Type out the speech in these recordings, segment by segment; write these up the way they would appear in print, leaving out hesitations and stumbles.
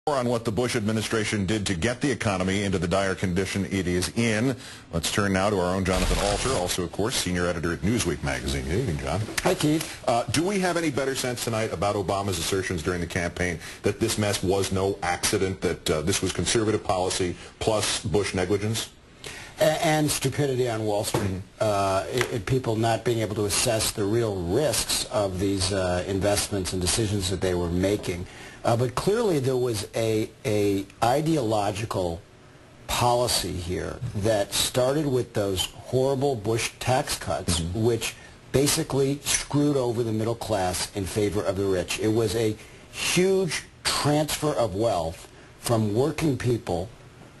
On what the Bush administration did to get the economy into the dire condition it is in. Let's turn now to our own Jonathan Alter, also, of course, senior editor at Newsweek magazine. Good evening, John. Hi, Keith. Do we have any better sense tonight about Obama's assertions during the campaign that this mess was no accident, that this was conservative policy plus Bush negligence? And stupidity on Wall Street. People not being able to assess the real risks of these investments and decisions that they were making. But clearly there was a ideological policy here that started with those horrible Bush tax cuts, which basically screwed over the middle class in favor of the rich. It was a huge transfer of wealth from working people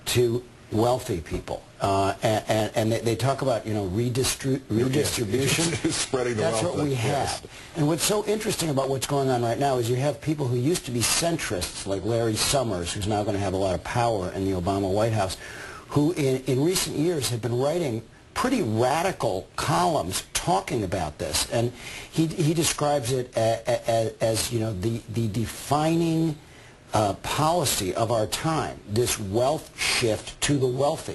to wealthy people. And they talk about, redistribution. Spreading the That's wealth. what we have. Yes. And what's so interesting about what's going on right now is you have people who used to be centrists, like Larry Summers, who's now going to have a lot of power in the Obama White House, who in recent years have been writing pretty radical columns talking about this. And he describes it as the defining policy of our time, this wealth shift to the wealthy.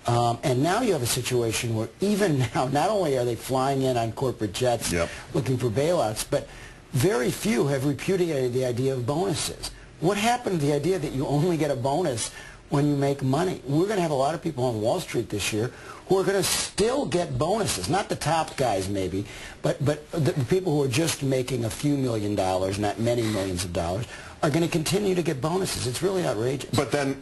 And now you have a situation where even now, not only are they flying in on corporate jets looking for bailouts, but very few have repudiated the idea of bonuses. What happened to the idea that you only get a bonus when you make money? We're going to have a lot of people on Wall Street this year who are going to still get bonuses. Not the top guys, maybe, but the people who are just making a few $1 million, not many millions of dollars, are going to continue to get bonuses. It's really outrageous. But then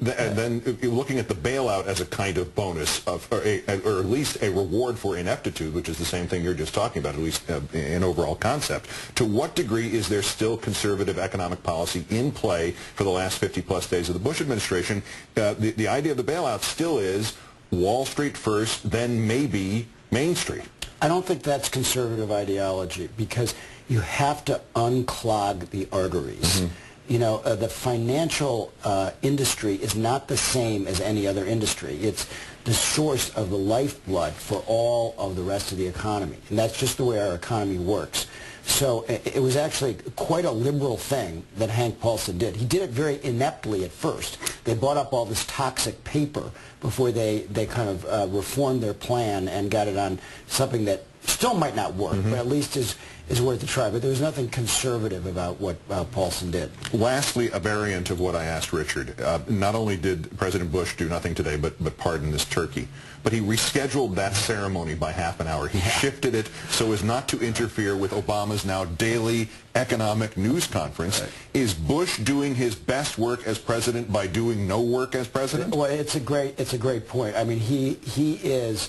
looking at the bailout as a kind of bonus, or at least a reward for ineptitude, which is the same thing you're just talking about, at least in overall concept, to what degree is there still conservative economic policy in play for the last 50-plus days of the Bush administration? The idea of the bailout still is Wall Street first, then maybe Main Street. I don't think that's conservative ideology, because you have to unclog the arteries. The financial industry is not the same as any other industry. It's the source of the lifeblood for all of the rest of the economy. And that's just the way our economy works. So it was actually quite a liberal thing that Hank Paulson did. He did it very ineptly at first. They bought up all this toxic paper before they kind of reformed their plan and got it on something that still might not work, but at least is worth a try. But there was nothing conservative about what Paulson did. Lastly, a variant of what I asked Richard. Not only did President Bush do nothing today but pardon this turkey, but he rescheduled that ceremony by half an hour. He shifted it so as not to interfere with Obama's now daily economic news conference. Right. Is Bush doing his best work as president by doing no work as president? Well, it's a great point. I mean, he is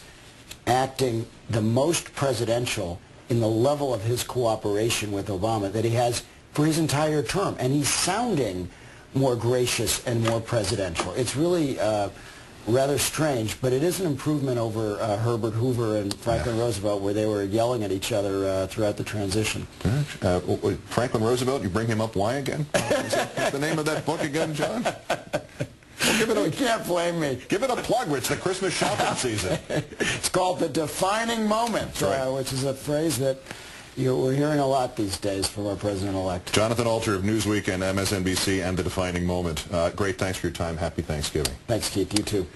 acting the most presidential in the level of his cooperation with Obama that he has for his entire term. And he's sounding more gracious and more presidential. It's really rather strange, but it is an improvement over Herbert Hoover and Franklin Roosevelt, where they were yelling at each other throughout the transition. Franklin Roosevelt, you bring him up, why again? What's the name of that book again, John? Well, you can't blame me. Give it a plug. It's the Christmas shopping season. It's called The Defining Moment, which is a phrase that we're hearing a lot these days from our president-elect. Jonathan Alter of Newsweek and MSNBC and The Defining Moment. Great. Thanks for your time. Happy Thanksgiving. Thanks, Keith. You too.